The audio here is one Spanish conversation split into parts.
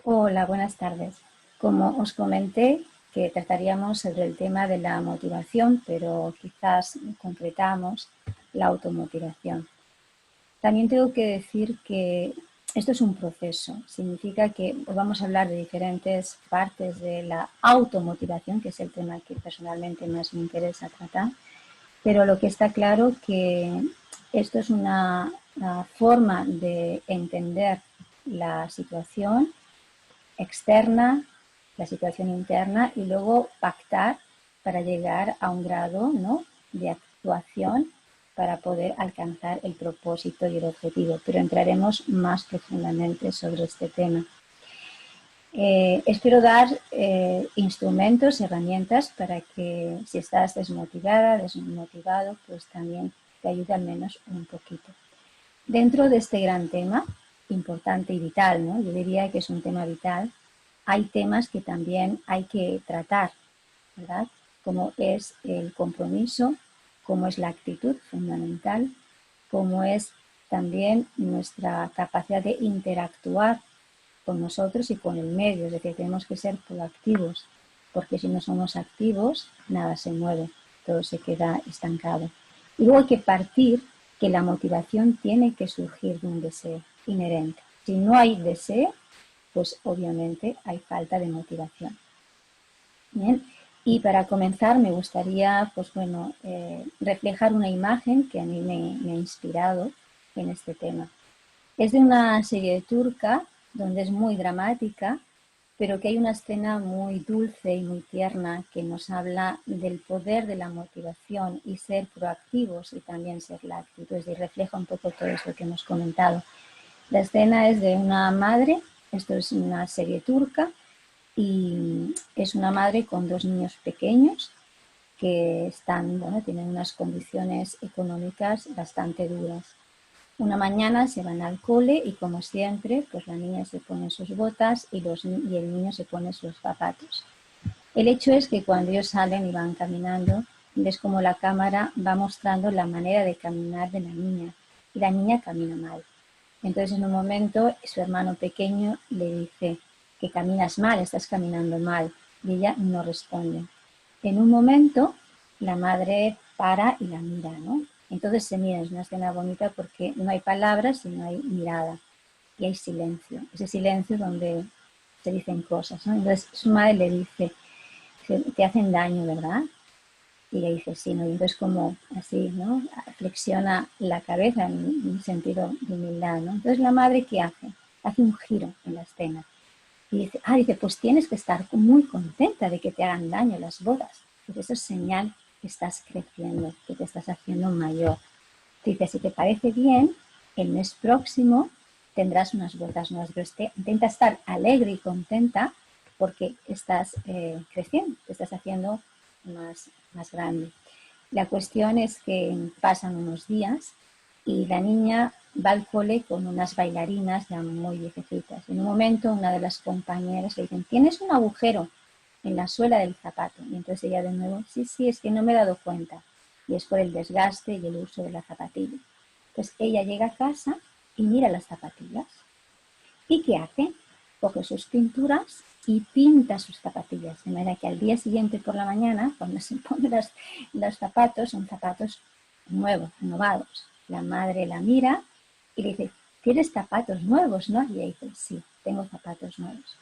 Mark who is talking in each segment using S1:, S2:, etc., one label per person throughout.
S1: Hola, buenas tardes. Como os comenté que trataríamos sobre el tema de la motivación, pero quizás concretamos la automotivación. También tengo que decir que esto es un proceso. Significa que vamos a hablar de diferentes partes de la automotivación, que es el tema que personalmente más me interesa tratar, pero lo que está claro que esto es una forma de entender la situación externa, la situación interna y luego pactar para llegar a un grado, ¿no?, de actuación para poder alcanzar el propósito y el objetivo. Pero entraremos más profundamente sobre este tema. Espero dar instrumentos, herramientas para que si estás desmotivada, desmotivado, pues también te ayude al menos un poquito. Dentro de este gran tema, importante y vital, ¿no?, yo diría que es un tema vital, hay temas que también hay que tratar, ¿verdad? Como es el compromiso, como es la actitud fundamental, como es también nuestra capacidad de interactuar con nosotros y con el medio, es decir, tenemos que ser proactivos, porque si no somos activos, nada se mueve, todo se queda estancado. Y luego hay que partir que la motivación tiene que surgir de un deseo inherente. Si no hay deseo, pues obviamente hay falta de motivación. Bien, y para comenzar me gustaría, pues bueno, reflejar una imagen que a mí me ha inspirado en este tema. Es de una serie turca donde es muy dramática, pero que hay una escena muy dulce y muy tierna que nos habla del poder de la motivación y ser proactivos y también ser la actitud, y refleja un poco todo eso que hemos comentado. La escena es de una madre, esto es una serie turca, y es una madre con dos niños pequeños que están, bueno, tienen unas condiciones económicas bastante duras. Una mañana se van al cole y, como siempre, pues la niña se pone sus botas y el niño se pone sus zapatos. El hecho es que cuando ellos salen y van caminando, ves como la cámara va mostrando la manera de caminar de la niña, y la niña camina mal. Entonces, en un momento, su hermano pequeño le dice que caminas mal, estás caminando mal, y ella no responde. En un momento, la madre para y la mira, ¿no? Entonces se mira, es una escena bonita porque no hay palabras, sino hay mirada y hay silencio. Ese silencio donde se dicen cosas, ¿no? Entonces su madre le dice, te hacen daño, ¿verdad? Y ella dice, sí, ¿no? Y entonces como así, ¿no?, flexiona la cabeza en un sentido de humildad, ¿no? Entonces la madre, ¿qué hace? Hace un giro en la escena. Y dice, pues tienes que estar muy contenta de que te hagan daño las bodas, porque eso es señal que estás creciendo, que te estás haciendo mayor. Dice, si te parece bien, el mes próximo tendrás unas botas nuevas, pero intenta estar alegre y contenta porque estás creciendo, te estás haciendo más grande. La cuestión es que pasan unos días y la niña va al cole con unas bailarinas ya muy viejecitas. En un momento una de las compañeras le dice, tienes un agujero en la suela del zapato. Y entonces ella de nuevo, sí, es que no me he dado cuenta. Y es por el desgaste y el uso de la zapatilla. Entonces ella llega a casa y mira las zapatillas. ¿Y qué hace? Coge sus pinturas y pinta sus zapatillas. De manera que al día siguiente por la mañana, cuando se pone los zapatos, son zapatos nuevos, renovados. La madre la mira y le dice, ¿tienes zapatos nuevos, no? Y ella dice, sí, tengo zapatos nuevos.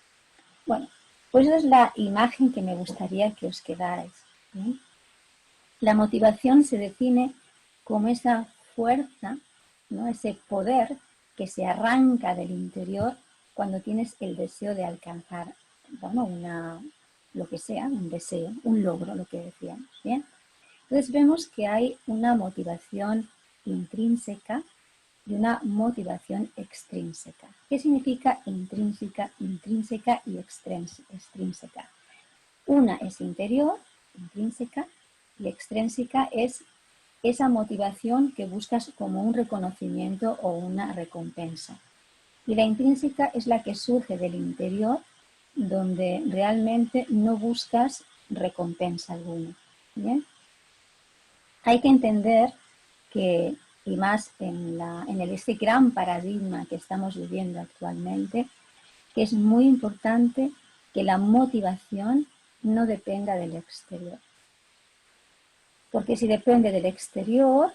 S1: Bueno, pues esa es la imagen que me gustaría que os quedarais. ¿Sí? La motivación se define como esa fuerza, ¿no?, ese poder que se arranca del interior cuando tienes el deseo de alcanzar, bueno, lo que sea, un deseo, un logro, lo que decíamos, ¿bien? Entonces vemos que hay una motivación intrínseca y una motivación extrínseca. ¿Qué significa intrínseca, intrínseca y extrínseca? Una es interior, intrínseca, y extrínseca es esa motivación que buscas como un reconocimiento o una recompensa. Y la intrínseca es la que surge del interior, donde realmente no buscas recompensa alguna. ¿Bien? Hay que entender que, y más en este gran paradigma que estamos viviendo actualmente, que es muy importante que la motivación no dependa del exterior. Porque si depende del exterior,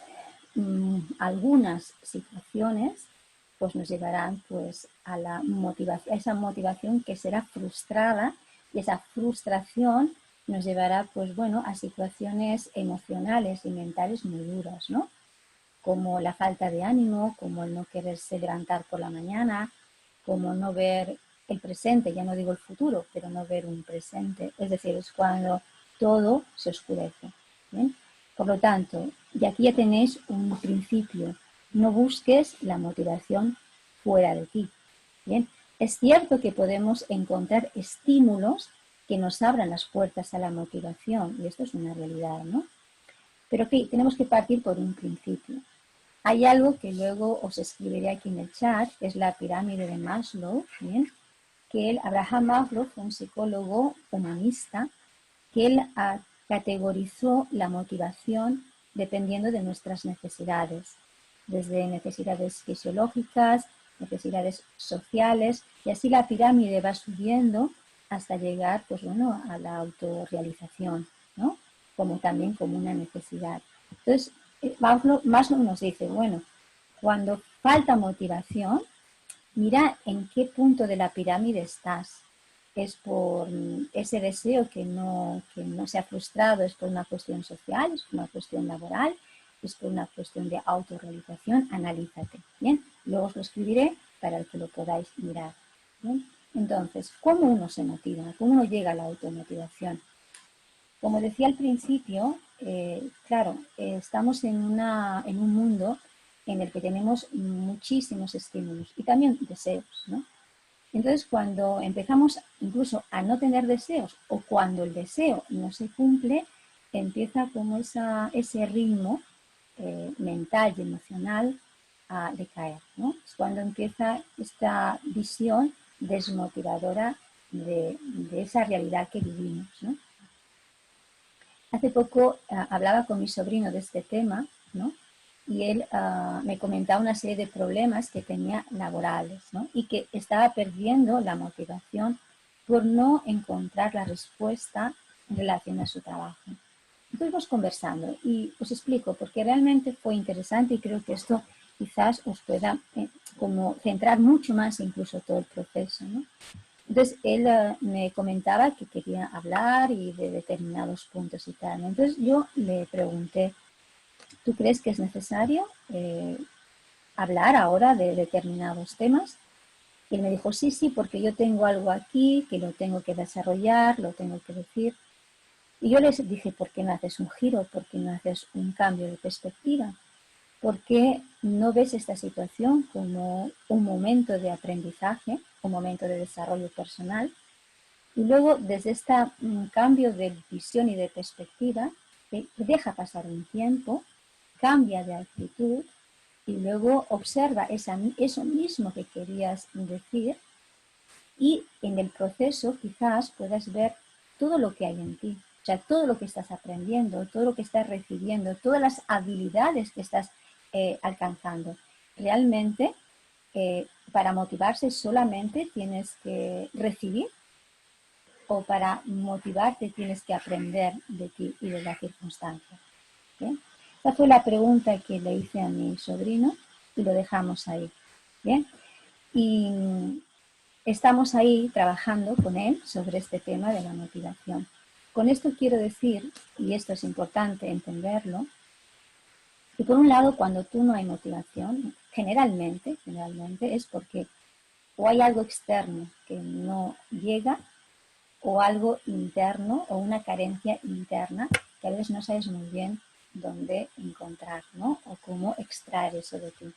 S1: algunas situaciones pues nos llevarán pues a la motivación, a esa motivación que será frustrada, y esa frustración nos llevará pues bueno a situaciones emocionales y mentales muy duras, ¿no? Como la falta de ánimo, como el no quererse levantar por la mañana, como no ver el presente, ya no digo el futuro, pero no ver un presente, es decir, es cuando todo se oscurece. ¿Bien? Por lo tanto, de aquí ya tenéis un principio, no busques la motivación fuera de ti. ¿Bien? Es cierto que podemos encontrar estímulos que nos abran las puertas a la motivación, y esto es una realidad, ¿no? Pero sí, tenemos que partir por un principio. Hay algo que luego os escribiré aquí en el chat, que es la pirámide de Maslow, ¿bien? Que Abraham Maslow fue un psicólogo humanista, que él categorizó la motivación dependiendo de nuestras necesidades, desde necesidades fisiológicas, necesidades sociales, y así la pirámide va subiendo hasta llegar, pues bueno, a la autorrealización, ¿no? Como también como una necesidad. Entonces, Maslow nos dice, bueno, cuando falta motivación, mira en qué punto de la pirámide estás. Es por ese deseo que no se ha frustrado, es por una cuestión social, es por una cuestión laboral, es por una cuestión de autorrealización. Analízate. Bien, luego os lo escribiré para que lo podáis mirar. Bien. Entonces, ¿cómo uno se motiva? ¿Cómo uno llega a la automotivación? Como decía al principio, claro, estamos en un mundo en el que tenemos muchísimos estímulos y también deseos, ¿no? Entonces, cuando empezamos incluso a no tener deseos o cuando el deseo no se cumple, empieza como ese ritmo mental y emocional a decaer, ¿no? Es cuando empieza esta visión desmotivadora de esa realidad que vivimos, ¿no? Hace poco hablaba con mi sobrino de este tema, ¿no? Y él me comentaba una serie de problemas que tenía laborales, ¿no? Y que estaba perdiendo la motivación por no encontrar la respuesta en relación a su trabajo. Estuvimos conversando y os explico porque realmente fue interesante y creo que esto quizás os pueda como centrar mucho más incluso todo el proceso, ¿no? Entonces él me comentaba que quería hablar y de determinados puntos y tal. Entonces yo le pregunté, ¿tú crees que es necesario hablar ahora de determinados temas? Y él me dijo, sí, sí, porque yo tengo algo aquí que lo tengo que desarrollar, lo tengo que decir. Y yo les dije, ¿por qué no haces un giro? ¿Por qué no haces un cambio de perspectiva? ¿Por qué no ves esta situación como un momento de aprendizaje, un momento de desarrollo personal? Y luego, desde este cambio de visión y de perspectiva, deja pasar un tiempo, cambia de actitud y luego observa eso mismo que querías decir, y en el proceso quizás puedas ver todo lo que hay en ti, o sea, todo lo que estás aprendiendo, todo lo que estás recibiendo, todas las habilidades que estás alcanzando. Realmente, para motivarse solamente tienes que recibir, o para motivarte tienes que aprender de ti y de la circunstancia. ¿Bien? Esa fue la pregunta que le hice a mi sobrino y lo dejamos ahí. ¿Bien? Y estamos ahí trabajando con él sobre este tema de la motivación. Con esto quiero decir, y esto es importante entenderlo, que por un lado cuando tú no hay motivación, generalmente es porque o hay algo externo que no llega, o algo interno o una carencia interna que a veces no sabes muy bien dónde encontrar, ¿no? O cómo extraer eso de ti.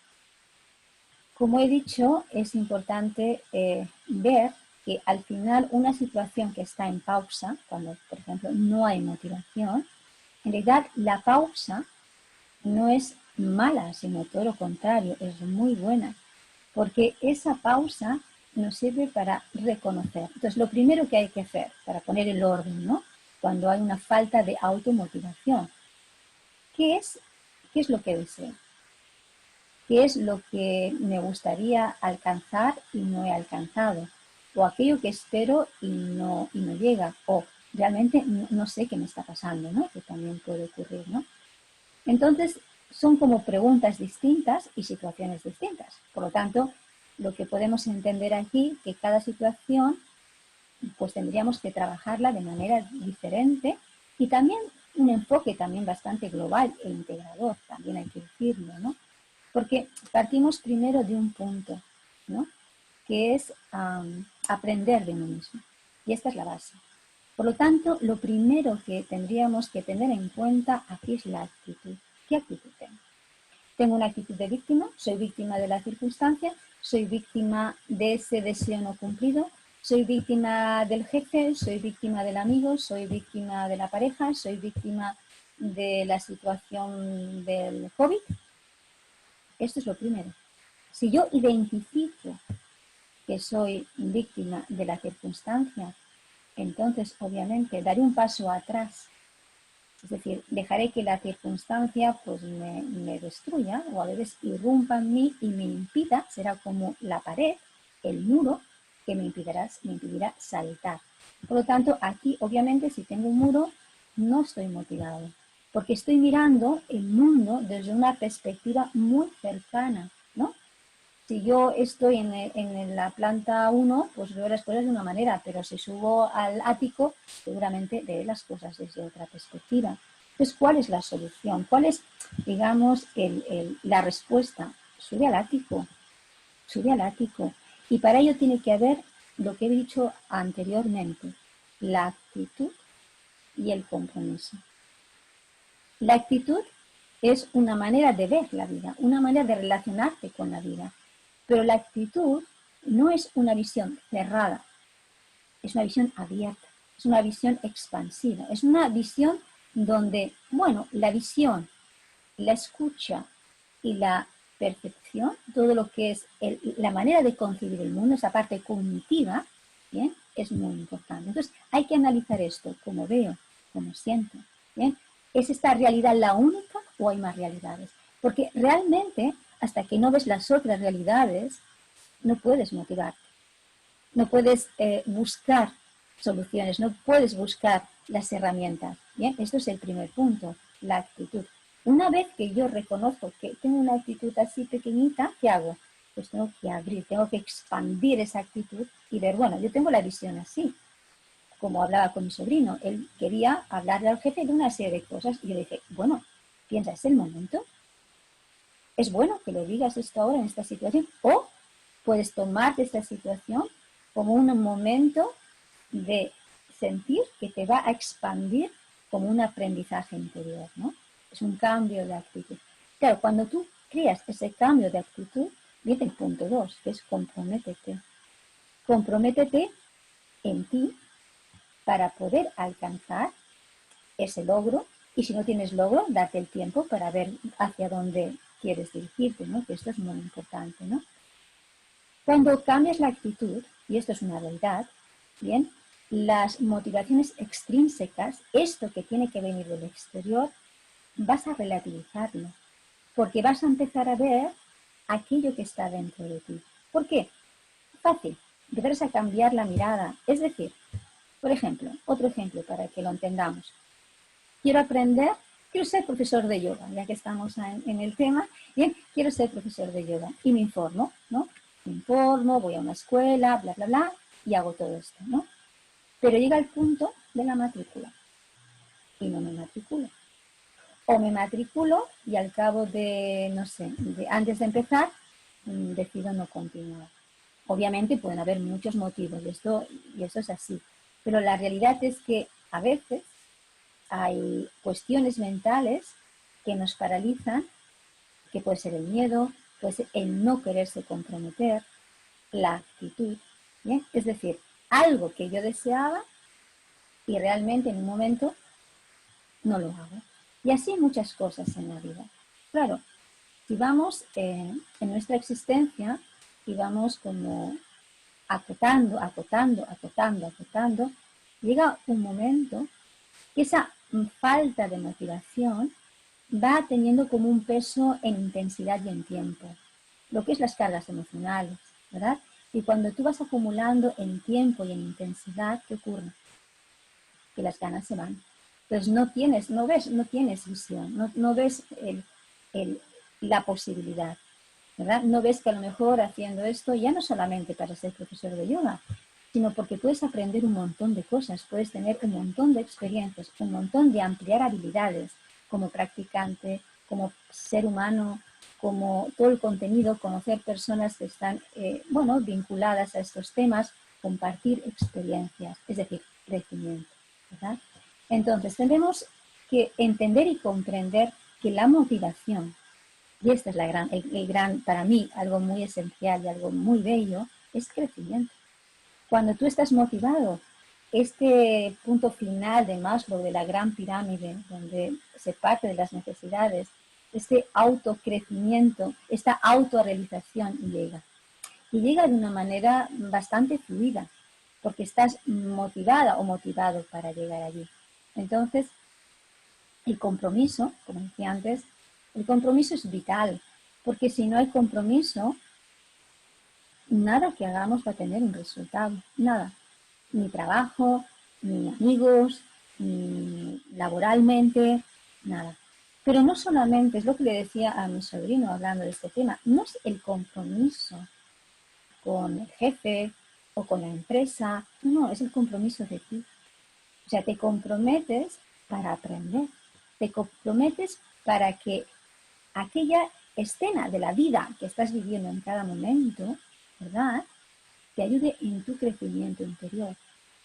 S1: Como he dicho, es importante ver que al final una situación que está en pausa, cuando por ejemplo no hay motivación, en realidad la pausa no es mala, sino todo lo contrario, es muy buena, porque esa pausa nos sirve para reconocer. Entonces, lo primero que hay que hacer para poner el orden, ¿no? Cuando hay una falta de automotivación, ¿qué es, qué es lo que deseo? ¿Qué es lo que me gustaría alcanzar y no he alcanzado? o aquello que espero y no llega, o realmente no sé qué me está pasando, ¿no? Que también puede ocurrir, ¿no? Entonces, son como preguntas distintas y situaciones distintas. Por lo tanto, lo que podemos entender aquí, que cada situación, pues tendríamos que trabajarla de manera diferente y también un enfoque también bastante global e integrador, también hay que decirlo, ¿no? Porque partimos primero de un punto, ¿no? Que es aprender de uno mismo. Y esta es la base. Por lo tanto, lo primero que tendríamos que tener en cuenta aquí es la actitud. ¿Qué actitud tengo? Tengo una actitud de víctima, soy víctima de la circunstancia, soy víctima de ese deseo no cumplido, soy víctima del jefe, soy víctima del amigo, soy víctima de la pareja, soy víctima de la situación del COVID. Esto es lo primero. Si yo identifico que soy víctima de la circunstancia, entonces obviamente daré un paso atrás. Es decir, dejaré que la circunstancia pues me destruya o a veces irrumpa en mí y me impida, será como la pared, el muro, que me impedirá saltar. Por lo tanto, aquí obviamente si tengo un muro, no estoy motivado, porque estoy mirando el mundo desde una perspectiva muy cercana, ¿no? Si yo estoy en la planta 1, pues veo las cosas de una manera, pero si subo al ático, seguramente veré las cosas desde otra perspectiva. Entonces, ¿cuál es la solución? ¿Cuál es, digamos, la respuesta? Sube al ático. Y para ello tiene que haber lo que he dicho anteriormente, la actitud y el compromiso. La actitud es una manera de ver la vida, una manera de relacionarte con la vida. Pero la actitud no es una visión cerrada, es una visión abierta, es una visión expansiva, es una visión donde, bueno, la visión, la escucha y la percepción, todo lo que es la manera de concebir el mundo, esa parte cognitiva, ¿bien? Es muy importante. Entonces, hay que analizar esto, cómo veo, cómo siento, ¿bien? ¿Es esta realidad la única o hay más realidades? Porque realmente, hasta que no ves las otras realidades, no puedes motivarte, no puedes buscar soluciones, no puedes buscar las herramientas. Bien, esto es el primer punto, la actitud. Una vez que yo reconozco que tengo una actitud así pequeñita, ¿qué hago? Pues tengo que abrir, tengo que expandir esa actitud y ver, bueno, yo tengo la visión así, como hablaba con mi sobrino, él quería hablarle al jefe de una serie de cosas y yo le dije, bueno, piensa, es el momento, es bueno que lo digas esto ahora en esta situación, o puedes tomarte esta situación como un momento de sentir que te va a expandir como un aprendizaje interior, ¿no? Es un cambio de actitud. Claro, cuando tú creas ese cambio de actitud, viene el punto 2, que es comprométete. Comprométete en ti para poder alcanzar ese logro y si no tienes logro, date el tiempo para ver hacia dónde quieres dirigirte, ¿no? Que esto es muy importante, ¿no? Cuando cambias la actitud, y esto es una realidad, bien, las motivaciones extrínsecas, esto que tiene que venir del exterior, vas a relativizarlo, porque vas a empezar a ver aquello que está dentro de ti. ¿Por qué? Fácil, empezarás a cambiar la mirada. Es decir, por ejemplo, otro ejemplo para que lo entendamos. Quiero ser profesor de yoga, ya que estamos en el tema, bien, quiero ser profesor de yoga y me informo, ¿no? Me informo, voy a una escuela, bla, bla, bla, y hago todo esto, ¿no? Pero llega el punto de la matrícula y no me matriculo. O me matriculo y al cabo de, no sé, antes de empezar, decido no continuar. Obviamente pueden haber muchos motivos y esto es así. Pero la realidad es que a veces hay cuestiones mentales que nos paralizan, que puede ser el miedo, puede ser el no quererse comprometer, la actitud, ¿bien? Es decir, algo que yo deseaba y realmente en un momento no lo hago. Y así muchas cosas en la vida. Claro, si vamos en nuestra existencia y vamos como acotando, llega un momento que esa falta de motivación va teniendo como un peso en intensidad y en tiempo, lo que es las cargas emocionales, ¿verdad? Y cuando tú vas acumulando en tiempo y en intensidad, ¿qué ocurre? Que las ganas se van. Entonces no tienes visión, no ves la posibilidad, ¿verdad? No ves que a lo mejor haciendo esto, ya no solamente para ser profesor de yoga, sino porque puedes aprender un montón de cosas, puedes tener un montón de experiencias, un montón de ampliar habilidades como practicante, como ser humano, como todo el contenido, conocer personas que están, bueno, vinculadas a estos temas, compartir experiencias, es decir, crecimiento, ¿verdad? Entonces, tenemos que entender y comprender que la motivación, y este es el gran, para mí, algo muy esencial y algo muy bello, es crecimiento. Cuando tú estás motivado, este punto final de Maslow, de la gran pirámide, donde se parte de las necesidades, este autocrecimiento, esta autorrealización llega. Y llega de una manera bastante fluida, porque estás motivada o motivado para llegar allí. Entonces, el compromiso, como decía antes, el compromiso es vital, porque si no hay compromiso, nada que hagamos va a tener un resultado, nada. Ni trabajo, ni amigos, ni laboralmente, nada. Pero no solamente, es lo que le decía a mi sobrino hablando de este tema, no es el compromiso con el jefe o con la empresa, no, es el compromiso de ti. O sea, te comprometes para aprender, te comprometes para que aquella escena de la vida que estás viviendo en cada momento, ¿verdad?, te ayude en tu crecimiento interior.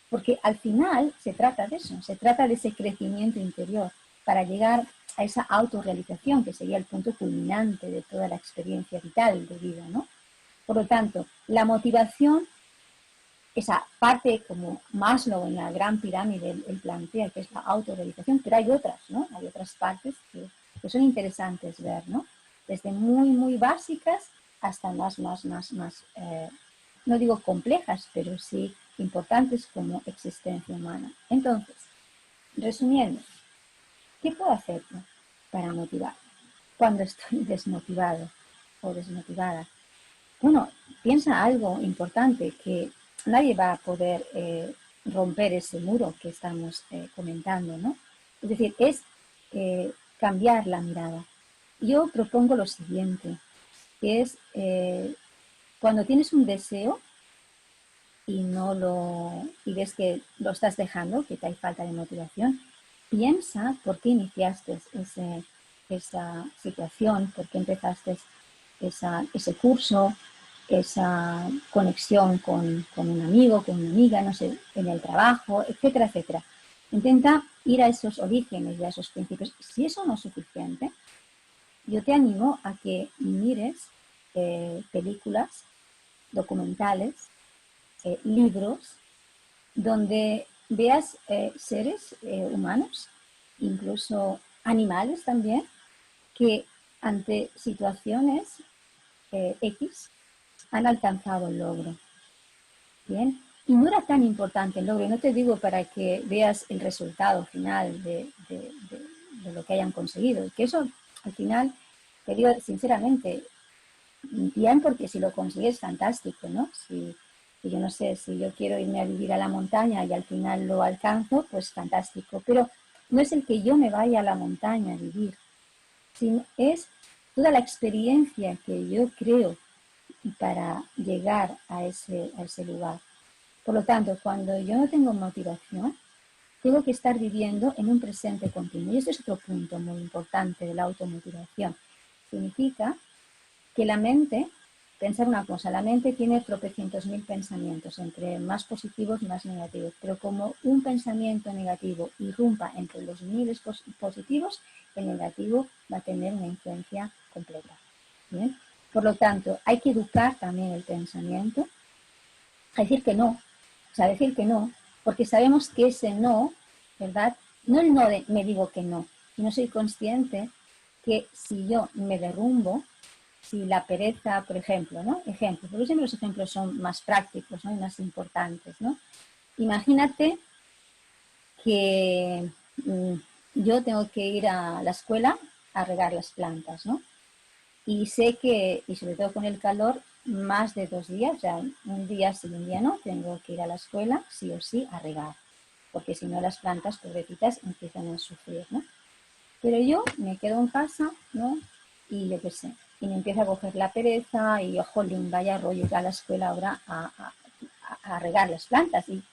S1: Porque al final se trata de eso, se trata de ese crecimiento interior para llegar a esa autorrealización que sería el punto culminante de toda la experiencia vital de vida, ¿no? Por lo tanto, la motivación, esa parte como Maslow en la gran pirámide, él plantea que es la autorrealización, pero hay otras, ¿no? Hay otras partes que son interesantes ver, ¿no? Desde muy, muy básicas hasta más, no digo complejas, pero sí importantes como existencia humana. Entonces, resumiendo, ¿qué puedo hacer para motivar cuando estoy desmotivado o desmotivada? Bueno, piensa algo importante, que nadie va a poder romper ese muro que estamos comentando, ¿no? Es decir, es cambiar la mirada. Yo propongo lo siguiente, que es cuando tienes un deseo y y ves que lo estás dejando, que te hay falta de motivación, piensa por qué iniciaste esa situación, por qué empezaste ese curso, esa conexión con un amigo, con una amiga, no sé, en el trabajo, etcétera, etcétera. Intenta ir a esos orígenes y a esos principios. Si eso no es suficiente, yo te animo a que mires películas, documentales, libros, donde veas seres humanos, incluso animales también, que ante situaciones X han alcanzado el logro. Bien, y no era tan importante el logro, y no te digo para que veas el resultado final de lo que hayan conseguido, que eso al final, te digo sinceramente, bien, porque si lo consigues, fantástico, ¿no? Si yo no sé, si yo quiero irme a vivir a la montaña y al final lo alcanzo, pues fantástico. Pero no es el que yo me vaya a la montaña a vivir, sino es toda la experiencia que yo creo para llegar a ese lugar. Por lo tanto, cuando yo no tengo motivación, tengo que estar viviendo en un presente continuo. Y ese es otro punto muy importante de la automotivación. Significa que la mente, pensar una cosa, la mente tiene tropecientos mil pensamientos, entre más positivos y más negativos, pero como un pensamiento negativo irrumpa entre los miles positivos, el negativo va a tener una influencia completa. ¿Bien? Por lo tanto, hay que educar también el pensamiento, a decir que no, o sea, decir que no, porque sabemos que ese no, ¿verdad? No el no de me digo que no, sino soy consciente que si yo me derrumbo, si la pereza, por ejemplo, ¿no? Ejemplos, porque siempre los ejemplos son más prácticos, ¿no?, y más importantes, ¿no? Imagínate que yo tengo que ir a la escuela a regar las plantas, ¿no? Y sé que, y sobre todo con el calor, más de 2 días, o sea, un día sí, un día no, tengo que ir a la escuela, sí o sí, a regar, porque si no las plantas, pobrecitas, empiezan a sufrir, ¿no? Pero yo me quedo en casa, ¿no? Y yo qué sé, y me empieza a coger la pereza y, jolín, vaya rollo ir a la escuela ahora a regar las plantas. ¿Y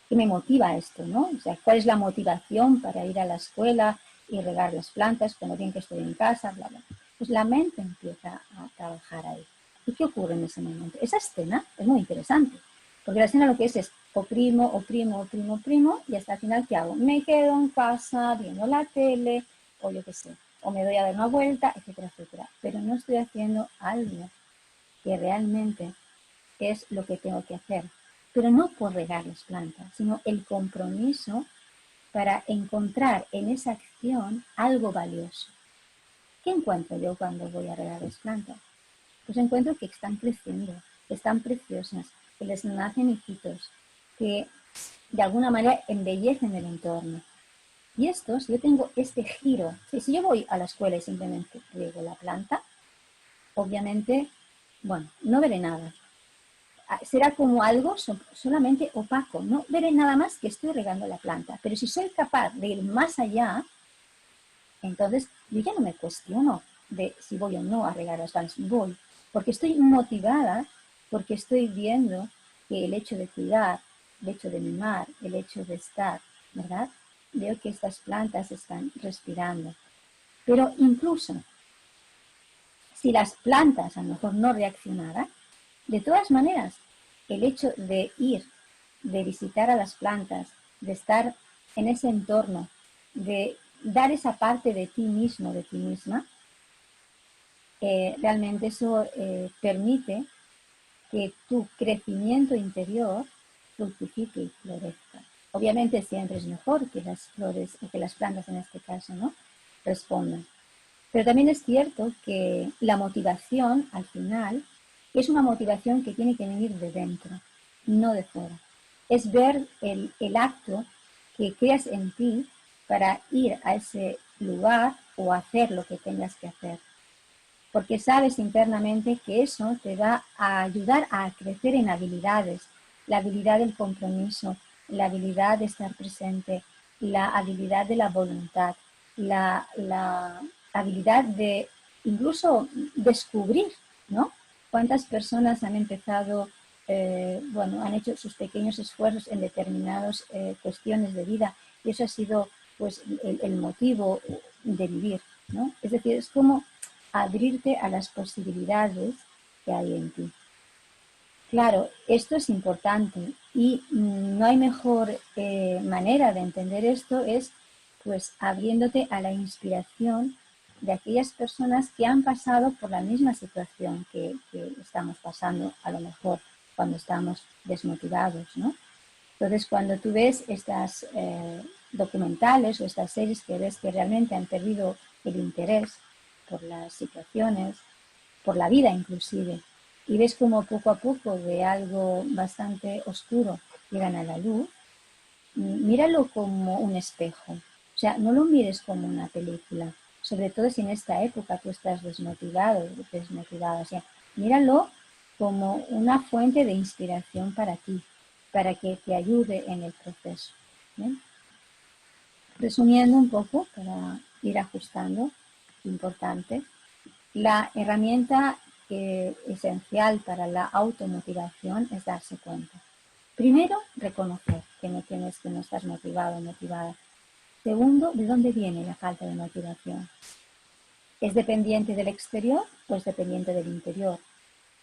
S1: qué me motiva esto, no? O sea, ¿cuál es la motivación para ir a la escuela y regar las plantas cuando bien que estoy en casa, bla, bla? Pues la mente empieza a trabajar ahí. ¿Y qué ocurre en ese momento? Esa escena es muy interesante, porque la escena lo que es oprimo, oprimo, oprimo, oprimo, y hasta el final, ¿qué hago? Me quedo en casa viendo la tele, o yo qué sé, o me doy a dar una vuelta, etcétera, etcétera. Pero no estoy haciendo algo que realmente es lo que tengo que hacer. Pero no por regar las plantas, sino el compromiso para encontrar en esa acción algo valioso. ¿Qué encuentro yo cuando voy a regar las plantas? Pues encuentro que están creciendo, que están preciosas, que les nacen hijitos, que de alguna manera embellecen el entorno. Y esto, si yo tengo este giro, si yo voy a la escuela y simplemente riego la planta, obviamente, bueno, no veré nada. Será como algo solamente opaco, no veré nada más que estoy regando la planta. Pero si soy capaz de ir más allá, entonces yo ya no me cuestiono de si voy o no a regar las plantas, voy, porque estoy motivada, porque estoy viendo que el hecho de cuidar, el hecho de mimar, el hecho de estar, ¿verdad? Veo que estas plantas están respirando. Pero incluso si las plantas a lo mejor no reaccionaran, de todas maneras, el hecho de ir, de visitar a las plantas, de estar en ese entorno, de dar esa parte de ti mismo, de ti misma, realmente eso permite que tu crecimiento interior fructifique y florezca. Obviamente siempre es mejor que las flores o que las plantas en este caso, ¿no?, respondan. Pero también es cierto que la motivación, al final, es una motivación que tiene que venir de dentro, no de fuera. Es ver el acto que creas en ti para ir a ese lugar o hacer lo que tengas que hacer. Porque sabes internamente que eso te va a ayudar a crecer en habilidades, la habilidad del compromiso, la habilidad de estar presente, la habilidad de la voluntad, la habilidad de incluso descubrir, ¿no? ¿Cuántas personas han empezado, bueno, han hecho sus pequeños esfuerzos en determinadas cuestiones de vida y eso ha sido, pues, el motivo de vivir, ¿no? Es decir, es como abrirte a las posibilidades que hay en ti. Claro, esto es importante y no hay mejor manera de entender esto es pues abriéndote a la inspiración de aquellas personas que han pasado por la misma situación que estamos pasando a lo mejor cuando estamos desmotivados, ¿no? Entonces, cuando tú ves estas documentales o estas series que ves que realmente han perdido el interés por las situaciones, por la vida inclusive, y ves como poco a poco de algo bastante oscuro llegan a la luz, míralo como un espejo. O sea, no lo mires como una película, sobre todo si en esta época tú estás desmotivado, desmotivada. O sea, míralo como una fuente de inspiración para ti, para que te ayude en el proceso. ¿Bien? Resumiendo un poco, para ir ajustando, importante, la herramienta esencial para la automotivación es darse cuenta. Primero, reconocer que no estás motivado o motivada. Segundo, ¿de dónde viene la falta de motivación? ¿Es dependiente del exterior o es dependiente del interior?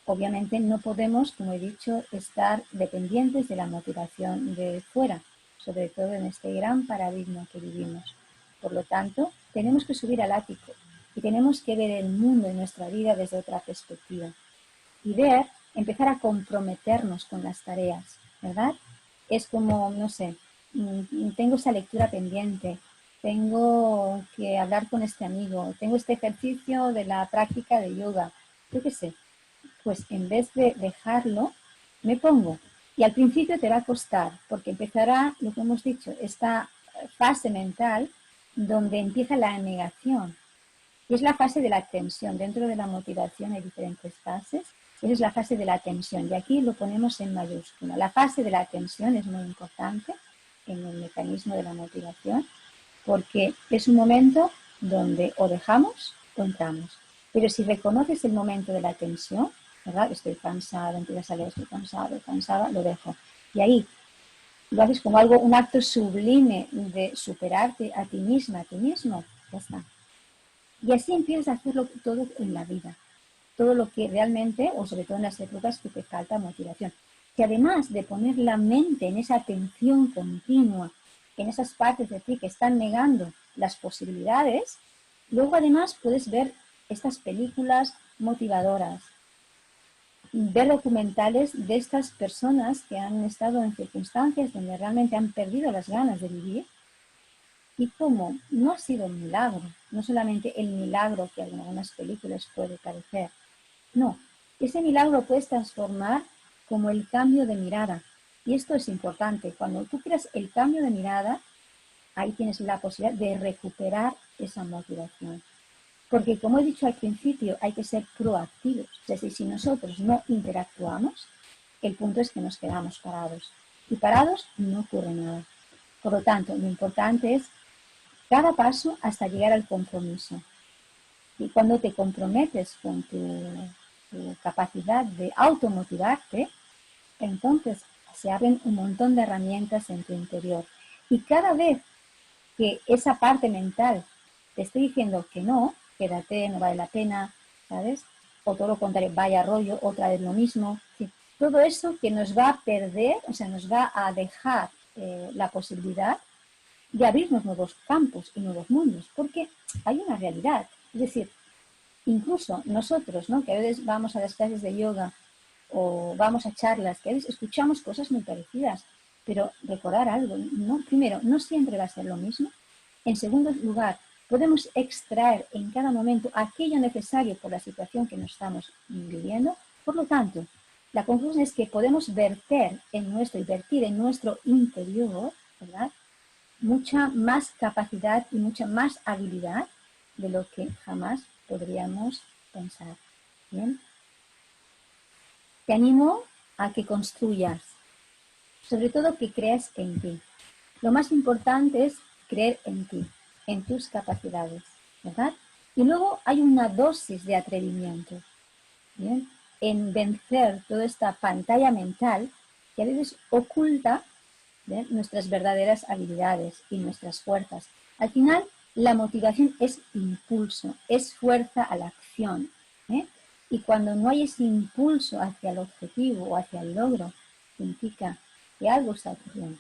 S1: Obviamente no podemos, como he dicho, estar dependientes de la motivación de fuera, sobre todo en este gran paradigma que vivimos. Por lo tanto, tenemos que subir al ático y tenemos que ver el mundo y nuestra vida desde otra perspectiva. Y ver, empezar a comprometernos con las tareas, ¿verdad? Es como, no sé, tengo esa lectura pendiente, tengo que hablar con este amigo, tengo este ejercicio de la práctica de yoga, yo qué sé, pues en vez de dejarlo, me pongo. Y al principio te va a costar, porque empezará, lo que hemos dicho, esta fase mental donde empieza la negación. Y es la fase de la tensión. Dentro de la motivación hay diferentes fases. Esa es la fase de la tensión y aquí lo ponemos en mayúscula. La fase de la tensión es muy importante en el mecanismo de la motivación porque es un momento donde o dejamos o entramos. Pero si reconoces el momento de la tensión, ¿verdad? Estoy cansada, empieza a salir, estoy cansada, cansada, lo dejo. Y ahí lo haces como algo, un acto sublime de superarte a ti misma, a ti mismo, ya está. Y así empiezas a hacerlo todo en la vida. Todo lo que realmente, o sobre todo en las épocas que te falta motivación. Que además de poner la mente en esa atención continua, en esas partes de ti que están negando las posibilidades, luego además puedes ver estas películas motivadoras, ver documentales de estas personas que han estado en circunstancias donde realmente han perdido las ganas de vivir y cómo no ha sido un milagro, no solamente el milagro que en algunas películas puede parecer, no, ese milagro puedes transformar como el cambio de mirada. Y esto es importante, cuando tú creas el cambio de mirada, ahí tienes la posibilidad de recuperar esa motivación. Porque como he dicho al principio, hay que ser proactivos. Es decir, si nosotros no interactuamos, el punto es que nos quedamos parados. Y parados no ocurre nada. Por lo tanto, lo importante es cada paso hasta llegar al compromiso. Y cuando te comprometes con tu capacidad de automotivarte, entonces se abren un montón de herramientas en tu interior. Y cada vez que esa parte mental te esté diciendo que no, quédate, no vale la pena, ¿sabes? O todo lo contrario, vaya rollo, otra vez lo mismo. ¿Sí? Todo eso que nos va a perder, o sea, nos va a dejar la posibilidad de abrirnos nuevos campos y nuevos mundos, porque hay una realidad. Es decir, incluso nosotros, ¿no? Que a veces vamos a las clases de yoga o vamos a charlas, que a veces escuchamos cosas muy parecidas, pero recordar algo, ¿no? Primero, no siempre va a ser lo mismo. En segundo lugar, podemos extraer en cada momento aquello necesario por la situación que nos estamos viviendo. Por lo tanto, la conclusión es que podemos verter en nuestro y vertir en nuestro interior, ¿verdad? Mucha más capacidad y mucha más habilidad de lo que jamás podríamos pensar. ¿Bien? Te animo a que construyas, sobre todo que creas en ti. Lo más importante es creer en ti, en tus capacidades, ¿verdad? Y luego hay una dosis de atrevimiento, ¿bien? En vencer toda esta pantalla mental que a veces oculta, ¿bien?, nuestras verdaderas habilidades y nuestras fuerzas. Al final, la motivación es impulso, es fuerza a la acción, ¿eh? Y cuando no hay ese impulso hacia el objetivo o hacia el logro, significa que algo está ocurriendo.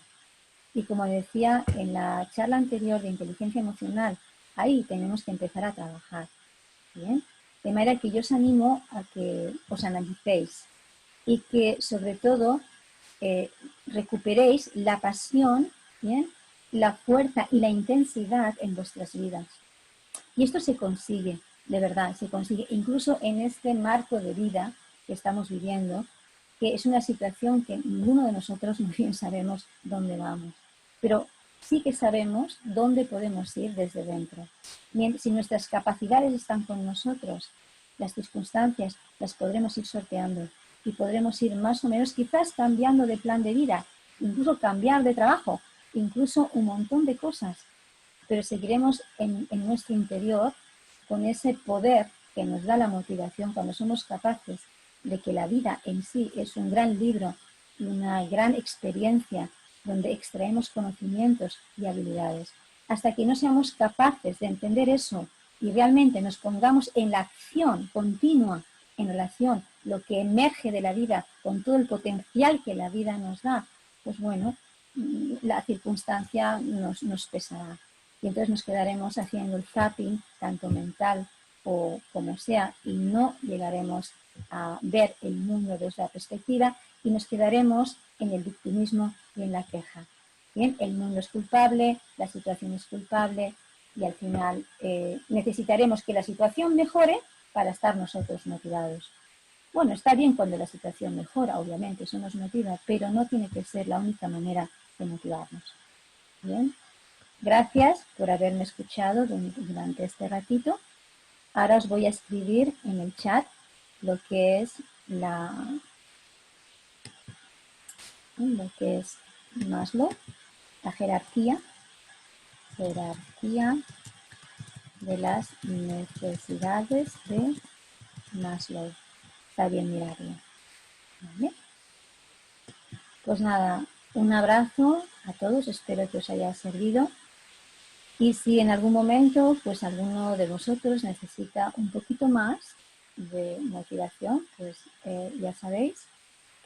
S1: Y como decía en la charla anterior de inteligencia emocional, ahí tenemos que empezar a trabajar, ¿bien? De manera que yo os animo a que os analicéis y que sobre todo recuperéis la pasión, ¿bien?, la fuerza y la intensidad en vuestras vidas. Y esto se consigue, de verdad, se consigue, incluso en este marco de vida que estamos viviendo, que es una situación que ninguno de nosotros muy bien sabemos dónde vamos. Pero sí que sabemos dónde podemos ir desde dentro. Bien, si nuestras capacidades están con nosotros, las circunstancias las podremos ir sorteando y podremos ir más o menos quizás cambiando de plan de vida, incluso cambiar de trabajo, incluso un montón de cosas, pero seguiremos en nuestro interior con ese poder que nos da la motivación cuando somos capaces de que la vida en sí es un gran libro y una gran experiencia donde extraemos conocimientos y habilidades. Hasta que no seamos capaces de entender eso y realmente nos pongamos en la acción continua en relación a lo que emerge de la vida con todo el potencial que la vida nos da, pues bueno, la circunstancia nos pesará. Y entonces nos quedaremos haciendo el zapping, tanto mental o como sea, y no llegaremos a ver el mundo desde la perspectiva y nos quedaremos en el victimismo y en la queja. Bien, el mundo es culpable, la situación es culpable y al final necesitaremos que la situación mejore para estar nosotros motivados. Bueno, está bien cuando la situación mejora, obviamente, eso nos motiva, pero no tiene que ser la única manera de motivarnos. Bien, gracias por haberme escuchado durante este ratito. Ahora os voy a escribir en el chat lo que es lo que es Maslow, la jerarquía de las necesidades de Maslow. Está bien mirarlo. ¿Vale? Pues nada, un abrazo a todos, espero que os haya servido. Y si en algún momento, pues alguno de vosotros necesita un poquito más de motivación, pues ya sabéis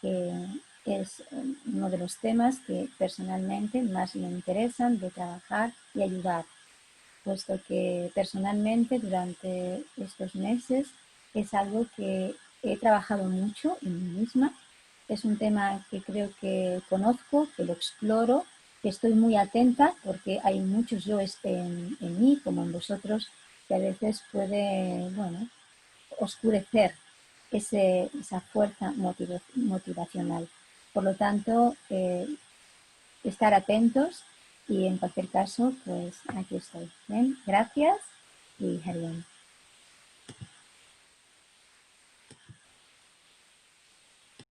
S1: que es uno de los temas que personalmente más me interesan de trabajar y ayudar, puesto que personalmente durante estos meses es algo que he trabajado mucho en mí misma. Es un tema que creo que conozco, que lo exploro, que estoy muy atenta porque hay muchos yoes en mí, como en vosotros, que a veces puede, bueno, oscurecer esa fuerza motivacional. Por lo tanto, estar atentos y en cualquier caso, pues aquí estoy. ¿Bien? Gracias y Hariom.